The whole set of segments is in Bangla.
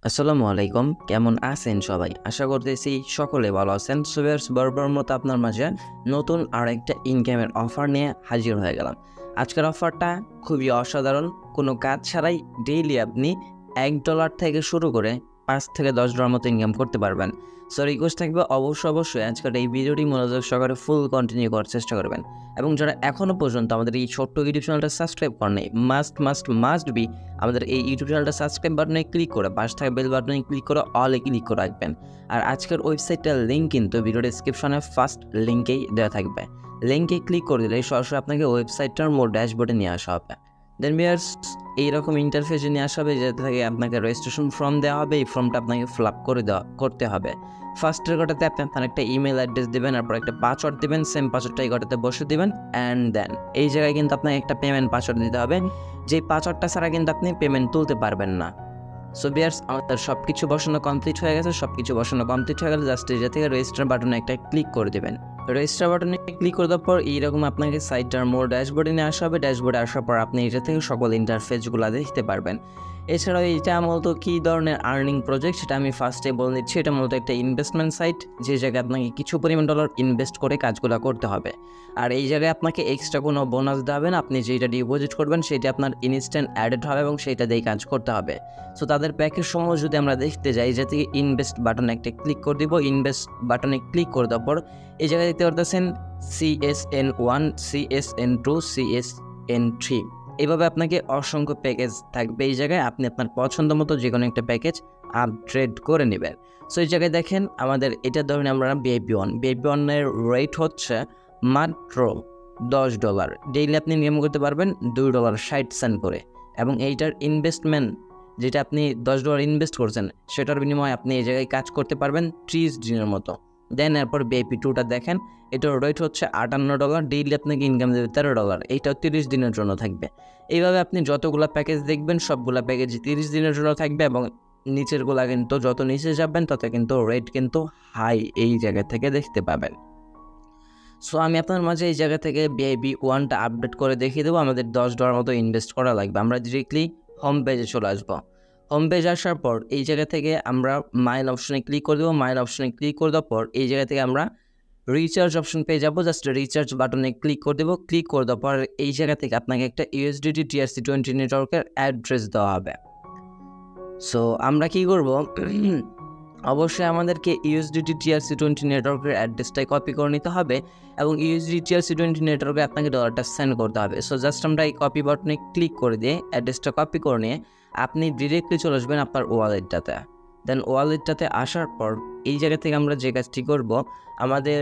আসসালামু আলাইকুম, কেমন আছেন সবাই? আশা করতেছি সকলে ভালো আছেন। সুবের্স বরাবর মতো আপনার মাঝে নতুন আরেকটা ইনকামের অফার নিয়ে হাজির হয়ে গেলাম। আজকের অফারটা খুবই অসাধারণ। কোনো কাজ ছাড়াই ডেইলি আপনি $1 থেকে শুরু করে $5 থেকে $10 মতো ইনকাম করতে পারবেন। সো রিকোয়েস্ট থাকবে অবশ্যই আজকের এই ভিডিওটি মনোযোগ সহকারে ফুল কন্টিনিউ করার চেষ্টা করবেন। এবং যারা এখনও পর্যন্ত আমাদের এই ছোট্ট ইউটিউব চ্যানেলটা সাবস্ক্রাইব করেনি, মাস্ট বি আমাদের এই ইউটিউব চ্যানেলটা সাবস্ক্রাইব বাটনে ক্লিক করে পাশে থাকা বেল বাটনে ক্লিক করে অলে ক্লিক করে রাখবেন। আর আজকের ওয়েবসাইটটার লিঙ্ক কিন্তু ভিডিও ডেসক্রিপশনে ফার্স্ট লিঙ্কেই দেওয়া থাকবে। লিঙ্কে ক্লিক করে দিলে সরাসরি আপনাকে ওয়েবসাইটটার মোর ড্যাশবোর্ডে নিয়ে আসা হবে। দেন ভিউয়ার্স, এইরকম ইন্টারফেসে নিয়ে আসা হবে, যেটা থেকে আপনাকে রেজিস্ট্রেশন ফর্ম দেওয়া হবে। এই ফর্মটা আপনাকে ফিল আপ করতে হবে। ফার্স্টের গোটাতে আপনি আপনার একটা ইমেল অ্যাড্রেস দেবেন, তারপর একটা পাসওয়ার্ড দেবেন, সেম পাসওয়ার্ডটা এই গোটাতে বসে দেবেন। অ্যান্ড দেন এই জায়গায় কিন্তু আপনাকে একটা পেমেন্ট পাসওয়ার্ড দিতে হবে, যেই পাসওয়ার্ডটা ছাড়া কিন্তু আপনি পেমেন্ট তুলতে পারবেন না। সো ভিউয়ার্স, আমাদের সব কিছু বসানো কমপ্লিট হয়ে গেছে। গেলে জাস্ট এই থেকে রেজিস্টার বাটনে একটা ক্লিক করে দেবেন। রেজিস্টার বাটনে ক্লিক করে দেওয়ার পর এইরকম আপনাকে সাইটটার মোর ড্যাশবোর্ডে নিয়ে আসা হবে। ড্যাশবোর্ডে আসার পর আপনি এটা থেকে সকল ইন্টারফেসগুলো দেখতে পারবেন। এছাড়াও এটা মূলত কী ধরনের আর্নিং প্রজেক্ট সেটা আমি ফার্স্টে বলে নিচ্ছি। এটা মূলত একটা ইনভেস্টমেন্ট সাইট, যে জায়গায় আপনাকে কিছু পরিমাণ ডলার ইনভেস্ট করে কাজগুলো করতে হবে। আর এই জায়গায় আপনাকে এক্সট্রা কোনো বোনাস দেবেন, আপনি যেটা ডিপোজিট করবেন সেটা আপনার ইনস্ট্যান্ট অ্যাডেড হবে এবং সেইটা দিয়ে কাজ করতে হবে। সো তাদের প্যাকেজ সমূহ যদি আমরা দেখতে যাই, যে থেকে ইনভেস্ট বাটনে একটা ক্লিক করে দিব। ইনভেস্ট বাটনে ক্লিক করে দেওয়ার পর এই জায়গায় দেখতে পারতেছেন CSN1, CSN2, CSN3, এইভাবে আপনাকে অসংখ্য প্যাকেজ থাকবে। এই জায়গায় আপনি আপনার পছন্দ মতো যে কোনো একটা প্যাকেজ আপগ্রেড করে নেবেন। সো এই জায়গায় দেখেন আমাদের এটা ধরুন আমরা VIP1 এর রেট হচ্ছে মাত্র $10। ডেইলি আপনি নিয়ম করতে পারবেন $2.60 করে। এবং এইটার ইনভেস্টমেন্ট, যেটা আপনি $10 ইনভেস্ট করছেন, সেটার বিনিময়ে আপনি এই জায়গায় কাজ করতে পারবেন 30 দিনের মতো। দেন এরপর VIP2টা দেখেন, এটার রেট হচ্ছে $58। ডেইলি আপনাকে ইনকাম দেবে $13। এইটাও 30 দিনের জন্য থাকবে। এইভাবে আপনি যতগুলো প্যাকেজ দেখবেন সবগুলো প্যাকেজ 30 দিনের জন্য থাকবে। এবং নিচেরগুলা কিন্তু যত নিচে যাবেন তত কিন্তু রেট কিন্তু হাই এই জায়গা থেকে দেখতে পাবেন। সো আমি আপনার মাঝে এই জায়গা থেকে VIP1টা আপডেট করে দেখিয়ে দেবো। আমাদের $10 মতো ইনভেস্ট করা লাগবে। আমরা ডিরেক্টলি হোম পেজে চলে আসবো। হোম পেজ আসার পর এই জায়গা থেকে আমরা মাইন অপশনে ক্লিক করে দেবো। মাইন অপশনে ক্লিক করে দেওয়ার পর এই জায়গা থেকে আমরা রিচার্জ অপশন পেয়ে যাবো। জাস্ট রিচার্জ বাটনে ক্লিক করে দেবো। ক্লিক করে দেওয়ার পর এই জায়গা থেকে আপনাকে একটা USDT TRC20 নেটওয়ার্কের অ্যাড্রেস দেওয়া হবে। সো আমরা কি করব, অবশ্যই আমাদেরকে USDT TRC20 নেটওয়ার্কের অ্যাড্রেসটাই কপি করে নিতে হবে এবং USDT TRC20 নেটওয়ার্কে আপনাকে ডলারটা সেন্ড করতে হবে। সো জাস্ট আমরা এই কপি বাটনে ক্লিক করে দিয়ে অ্যাড্রেসটা কপি করে নিয়ে আপনি ডিরেক্টলি চলে আসবেন আপনার ওয়ালেটটাতে। দেন ওয়ালেটটাতে আসার পর এই জায়গা থেকে আমরা যে কাজটি করব, আমাদের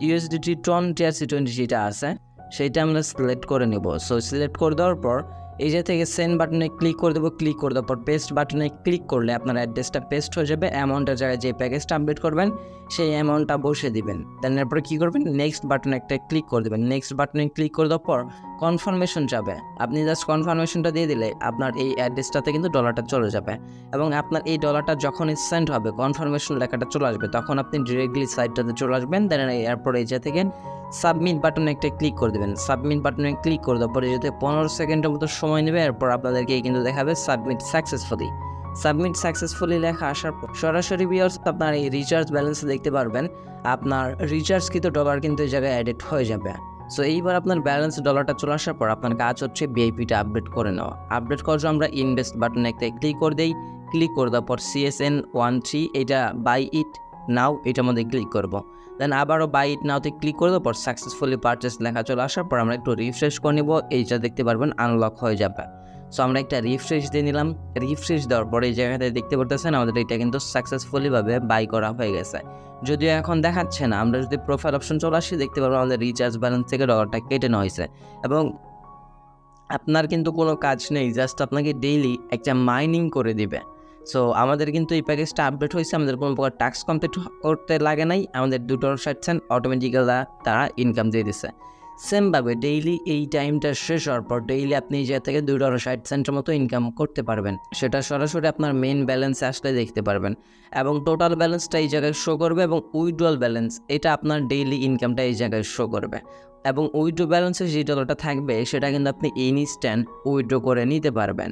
USDT টন TRC20 যেটা আছে সেইটা আমরা সিলেক্ট করে নেব। সো সিলেক্ট করে দেওয়ার পর এই যে থেকে সেন্ড বাটনে ক্লিক করে দেবো। ক্লিক করে দেওয়ার পর পেস্ট বাটনে ক্লিক করলে আপনার অ্যাড্রেসটা পেস্ট হয়ে যাবে। অ্যামাউন্টের জায়গায় যে প্যাকেজটা আপডেট করবেন সেই অ্যামাউন্টটা বসে দিবেন। দেন এরপরে কী করবেন, নেক্সট বাটনে একটা ক্লিক করে দেবেন। নেক্সট বাটনে ক্লিক করে দেওয়ার পর কনফার্মেশন যাবে। আপনি জাস্ট কনফার্মেশনটা দিয়ে দিলে আপনার এই অ্যাড্রেসটাতে কিন্তু ডলারটা চলে যাবে। এবং আপনার এই ডলারটা যখনই সেন্ড হবে, কনফার্মেশন লেখাটা চলে আসবে, তখন আপনি ডিরেক্টলি সাইটটাতে চলে আসবেন। দেন এরপর এই যে থেকে সাবমিট বাটনে একটা ক্লিক করে দেবেন। সাবমিট বাটনে ক্লিক করে দেওয়ার পরে যদি 15 সেকেন্ডের মতো সময় নেবে, এরপর আপনাদেরকে কিন্তু দেখাবে সাবমিট সাকসেসফুলি লেখা আসার পর সরাসরি ভিউয়ার্স আপনার এই রিচার্জ ব্যালেন্স দেখতে পারবেন। আপনার রিচার্জকৃত ডলার কিন্তু এই জায়গায় অ্যাডেড হয়ে যাবে। সো এইবার আপনার ব্যালেন্স ডলারটা চলে আসার পর আপনার কাজ হচ্ছে VIPটা আপডেট করে নেওয়া। আপডেট করার জন্য আমরা ইনভেস্ট বাটনে একটা ক্লিক করে দিই। ক্লিক করে দেওয়ার পর CSN13 এটা বাই ইট নাও, এটার মধ্যে ক্লিক করব। দেন আবারও বাই ইট নাওতে ক্লিক করে দেওয়ার পর সাকসেসফুলি পারচেস লেখা চলে আসার পর আমরা একটু রিফ্রেশ করে নেব। এইটা দেখতে পারবেন আনলক হয়ে যাবে। সো আমরা একটা রিফ্রেশ দিয়ে নিলাম। রিফ্রেশ দেওয়ার পরে এই জায়গাতে দেখতে পারতেছেন আমাদের এটা কিন্তু সাকসেসফুলিভাবে বাই করা হয়ে গেছে। যদিও এখন দেখাচ্ছে না, আমরা যদি প্রোফাইল অপশন চলে আসি দেখতে পারবো আমাদের রিচার্জ ব্যালেন্স থেকে ডলারটা কেটে নেওয়া হয়েছে। এবং আপনার কিন্তু কোনো কাজ নেই, জাস্ট আপনাকে ডেইলি একটা মাইনিং করে দিবে। সো আমাদের কিন্তু এই প্যাকেজটা আপডেট হয়েছে, আমাদের কোনো প্রকার টাস্ক কমপ্লিট করতে লাগে নাই। আমাদের $2.60 অটোমেটিক্যালি তারা ইনকাম দিয়ে দিচ্ছে। সেমভাবে ডেইলি এই টাইমটা শেষ হওয়ার পর ডেইলি আপনি এই জায়গা থেকে $2.60 মতো ইনকাম করতে পারবেন। সেটা সরাসরি আপনার মেইন ব্যালেন্সে আসলে দেখতে পারবেন। এবং টোটাল ব্যালেন্সটা এই জায়গায় শো করবে এবং উইথড্রল ব্যালেন্স এটা আপনার ডেইলি ইনকামটা এই জায়গায় শো করবে। এবং উইথড্র ব্যালেন্সে যে ডলারটা থাকবে সেটা কিন্তু আপনি ইনস্ট্যান্ট উইথড্র করে নিতে পারবেন।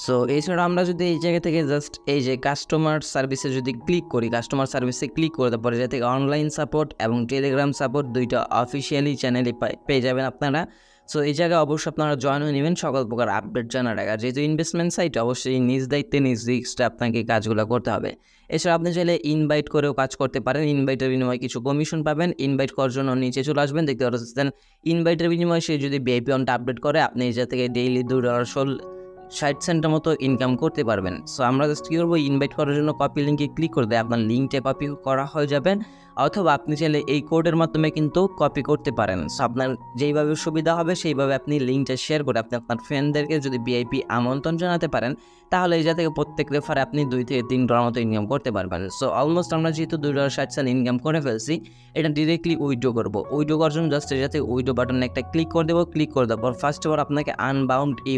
সো এছাড়া আমরা যদি এই জায়গা থেকে জাস্ট এই যে কাস্টমার সার্ভিসে যদি ক্লিক করি, কাস্টমার সার্ভিসে ক্লিক করে তারপরে যে থেকে অনলাইন সাপোর্ট এবং টেলিগ্রাম সাপোর্ট দুইটা অফিসিয়ালি চ্যানেলে পেয়ে যাবেন আপনারা। সো এই জায়গায় অবশ্যই আপনারা জয়েন হয়ে নেবেন সকল প্রকার আপডেট জানার আগে। আর যেহেতু ইনভেস্টমেন্ট সাইট অবশ্যই নিজ দায়িত্বে নিজ রিস্কে আপনাকে কাজগুলো করতে হবে। এছাড়া আপনি চাইলে ইনভাইট করেও কাজ করতে পারেন, ইনভাইটের বিনিময়ে কিছু কমিশন পাবেন। ইনভাইট করার জন্য নিচে চলে আসবেন, দেখতে পাচ্ছেন ইনভাইটের বিনিময়ে সে যদি ভিআইপি অনটা আপডেট করে আপনি এই জায়গা থেকে ডেইলি $2.60 মতো ইনকাম করতে পারবেন। সো আমরা জাস্ট কী করবো, ইনভাইট করার জন্য কপি লিঙ্কে ক্লিক করে দেয় আপনার লিঙ্কটা কপি করা হয়ে যাবেন, অথবা আপনি চাইলে এই কোডের মাধ্যমে কিন্তু কপি করতে পারেন। সো আপনার যেইভাবে সুবিধা হবে সেইভাবে আপনি লিঙ্কটা শেয়ার করে আপনি আপনার ফ্রেন্ডদেরকে যদি ভিআইপি আমন্ত্রণ জানাতে পারেন, তাহলে এই জায়গা থেকে প্রত্যেক রেফারে আপনি $2 থেকে $3 মতো ইনকাম করতে পারবেন। সো অলমোস্ট আমরা যেহেতু $2.60 ইনকাম করে ফেলছি, এটা ডিরেক্টলি উইথড্র করবো। উইথড্র করার জন্য জাস্ট এই জায়গাতে উইথড্র বাটনে একটা ক্লিক করে দেবো। ক্লিক করে দেওয়ার পর ফার্স্ট অফ অল আপনাকে আনবাউন্ড এই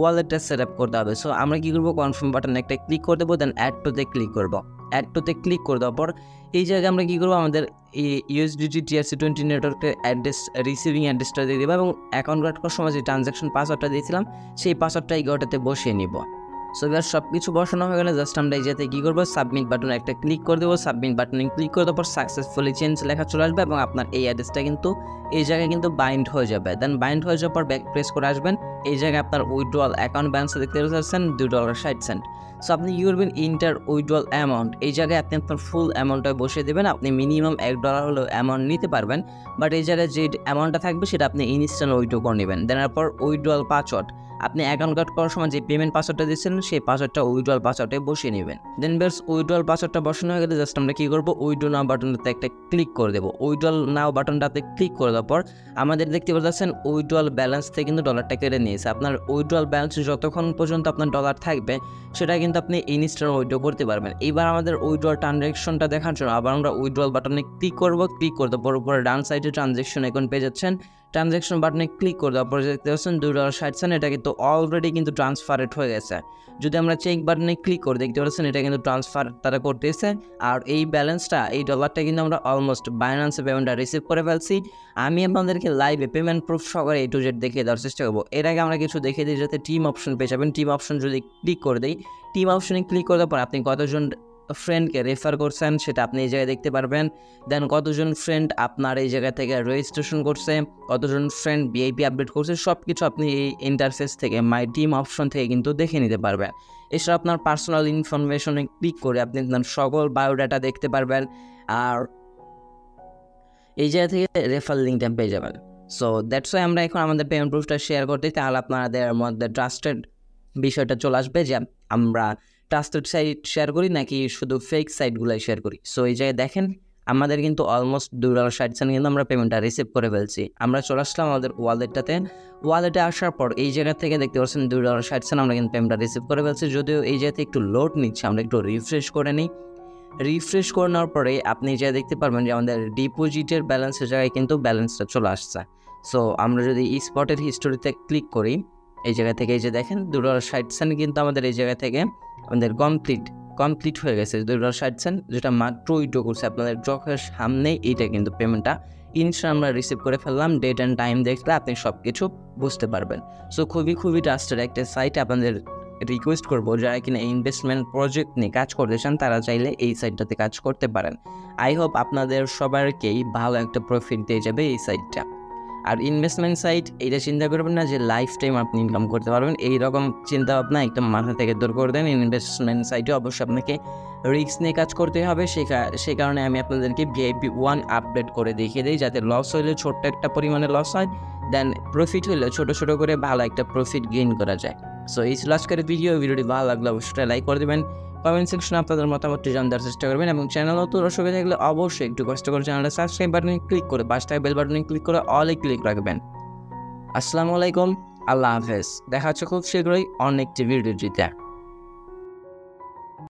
ওয়ালেটটা সেট আপ করতে হবে। সো আমরা কী করবো, কনফার্ম বাটনে একটা ক্লিক করে দেবো, দেন অ্যাড টুতে ক্লিক করবো। অ্যাড টুতে ক্লিক করে দেওয়ার পর এই জায়গায় আমরা কী করবো, আমাদের এই USDT TRC20 নেটওয়ার্কের অ্যাড্রেস রিসিভিং অ্যাড্রেসটা দিয়ে দেবো এবং অ্যাকাউন্ট ক্রিয়েট করার সময় যে ট্রানজ্যাকশন পাসওয়ার্ডটা দিয়েছিলাম সেই পাসওয়ার্ডটা এই ঘরটাতে বসিয়ে নিব। সো এবার সব কিছু বসানো হয়ে গেলে জাস্ট আমরা এই জায়গাতে কী করবো, সাবমিট বাটনে একটা ক্লিক করে দেবো। সাবমিট বাটনে ক্লিক করে দেওয়ার পর সাকসেসফুলি চেঞ্জ লেখা চলে আসবে এবং আপনার এই অ্যাড্রেসটা কিন্তু এই জায়গায় কিন্তু বাইন্ড হয়ে যাবে। দেন বাইন্ড হয়ে যাওয়ার পর ব্যাক প্রেস করে আসবেন, এই জায়গায় আপনার উইথড্রয়াল অ্যাকাউন্ট ব্যালেন্স দেখতে পাচ্ছেন $2.60। সো আপনি কি করবেন, ইন্টার উইথড্রয়াল অ্যামাউন্ট, এই জায়গায় আপনি আপনার ফুল অ্যামাউন্টটা বসিয়ে দেবেন। আপনি মিনিমাম $1 হলেও অ্যামাউন্ট নিতে পারবেন, বাট এই জায়গায় যে অ্যামাউন্টটা থাকবে সেটা আপনি ইনস্ট্যান্ট উইথড্র করে নেবেন। দেন এরপর উইথড্রয়াল পাসওয়ার্ড, আপনি অ্যাকাউন্ট কার্ড করার সময় যে পেমেন্ট পাসওয়ার্ডটা দিচ্ছেন সেই পাসওয়ার্ডটা উইথড্রয়াল পাসওয়ার্ডে বসিয়ে নেবেন। দেন বেস উইথড্রয়াল পাসওয়ার্ডটা বসানো হয়ে গেলে জাস্ট আমরা কী করবো, উইথড্র নাও বাটনটাতে একটা ক্লিক করে দেবো। উইথড্রয়াল নাও বাটনটাতে ক্লিক করে দেওয়ার পর আমাদের দেখতে পাচ্ছেন উইথড্রয়াল ব্যালেন্স থেকে কিন্তু ডলারটা কেটে নিয়েছে। আপনার উইথড্রয়াল ব্যালেন্স যতক্ষণ পর্যন্ত আপনার ডলার থাকবে সেটা কিন্তু আপনি ইনস্ট্যান্ট উইথড্র করতে পারবেন। এবার আমাদের উইথড্রয়াল ট্রানজ্যাকশনটা দেখার জন্য আবার আমরা উইথড্রয়াল বাটনে ক্লিক করবো। ক্লিক করে দেওয়ার পর উপরে ডান সাইডে ট্রানজ্যাকশন এখন পেয়ে যাচ্ছেন। ট্রানজ্যাকশন বাটনে ক্লিক করে দেওয়ার পর দেখতে পাচ্ছেন $2.60, এটা কিন্তু অলরেডি কিন্তু ট্রান্সফারেড হয়ে গেছে। যদি আমরা চেক বাটনে ক্লিক করে দেখতে পাচ্ছেন এটা কিন্তু ট্রান্সফার তারা করতেছে। আর এই ব্যালেন্সটা, এই ডলারটা কিন্তু আমরা অলমোস্ট বাইন্যান্সে পেমেন্টটা রিসিভ করে ফেলছি। আমি আপনাদেরকে লাইভে পেমেন্ট প্রুফ সহকারে A to Z দেখিয়ে দেওয়ার চেষ্টা করবো। এর আগে আমরা কিছু দেখিয়ে দিই, যাতে টিম অপশন পেয়ে যাবেন। টিম অপশন যদি ক্লিক করে দিই, টিম অপশনে ক্লিক করার পর আপনি কতজন ফ্রেন্ডকে রেফার করছেন সেটা আপনি এই জায়গায় দেখতে পারবেন। দেন কতজন ফ্রেন্ড আপনার এই জায়গা থেকে রেজিস্ট্রেশন করছে, কতজন ফ্রেন্ড ভিআইপি আপডেট করছে, সব কিছু আপনি এই ইন্টারফেস থেকে মাই টিম অপশন থেকে কিন্তু দেখে নিতে পারবেন। এছাড়া আপনার পার্সোনাল ইনফরমেশনে ক্লিক করে আপনি আপনার সকল বায়োডাটা দেখতে পারবেন। আর এই জায়গা থেকে রেফার লিঙ্কটা পেয়ে যাবেন। সো দ্যাটস ওয়াই আমরা এখন আমাদের পেমেন্ট প্রুফটা শেয়ার করতে, তাহলে আপনাদের মধ্যে ট্রাস্টেড বিষয়টা চলে আসবে যে আমরা ট্রাস্টেড সাইট শেয়ার করি নাকি শুধু ফেক সাইটগুলোই শেয়ার করি। সো এই জায়গায় দেখেন আমাদের কিন্তু অলমোস্ট $2.60 কিন্তু আমরা পেমেন্টটা রিসিভ করে ফেলছি। আমরা চলে আসলাম আমাদের ওয়ালেটে আসার পর এই জায়গা থেকে দেখতে পাচ্ছেন $2.60 আমরা কিন্তু পেমেন্টটা রিসিভ করে ফেলছি। যদিও এই জায়গাতে একটু লোড নিচ্ছে, আমরা একটু রিফ্রেশ করে নিই। রিফ্রেশ করে নেওয়ার পরে আপনি যা দেখতে পারবেন যে আমাদের ডিপোজিটের ব্যালেন্সের জায়গায় কিন্তু ব্যালেন্সটা চলে আসছে। সো আমরা যদি স্পটের হিস্টোরিতে ক্লিক করি, এই জায়গা থেকে এই যে দেখেন $2.60 কিন্তু আমাদের এই জায়গা থেকে আমাদের কমপ্লিট হয়ে গেছে। $2.60 যেটা মাত্র উইথড্র করছে আপনাদের চোখের সামনেই, এইটা কিন্তু পেমেন্টটা ইনস্ট্যান্ট আমরা রিসিভ করে ফেললাম। ডেট অ্যান্ড টাইম দেখলে আপনি সব কিছু বুঝতে পারবেন। সো খুবই ট্রাস্টেড একটা সাইট। আপনাদের রিকোয়েস্ট করবো যারা কিনা ইনভেস্টমেন্ট প্রজেক্ট নিয়ে কাজ করতে চান তারা চাইলে এই সাইটটাতে কাজ করতে পারেন। আই হোপ আপনাদের সবারকেই ভালো একটা প্রফিট দিয়ে যাবে এই সাইটটা। আর ইনভেস্টমেন্ট সাইট এটা চিন্তা করবেন না যে লাইফ টাইম আপনি ইনকাম করতে পারবেন, এইরকম চিন্তা ভাবনা একদম মাথা থেকে দূর করে দেন। ইনভেস্টমেন্ট সাইটে অবশ্যই আপনাকে রিস্ক নিয়ে কাজ করতে হবে। সেই কারণে আমি আপনাদেরকে VIP 1 আপডেট করে দেখিয়ে দিই, যাতে লস হইলে ছোট্ট একটা পরিমাণে লস হয়, দেন প্রফিট হইলে ছোটো করে ভালো একটা প্রফিট গেইন করা যায়। সো এই ছিল আজকের ভিডিওটি ভালো লাগলে অবশ্যই লাইক করে দেবেন, কমেন্ট সেকশনে আপনাদের মতামতটি জানার চেষ্টা করবেন এবং চ্যানেল নতুন দর্শক থাকলে অবশ্যই একটু কষ্ট করে চ্যানেলটা সাবস্ক্রাইব বাটনে ক্লিক করে পাশে বেল বাটনে ক্লিক করে অলে ক্লিক রাখবেন। আসসালামু আলাইকুম, আল্লাহ হাফেজ। দেখা হচ্ছে খুব শীঘ্রই অন্য একটি ভিডিওটিতে।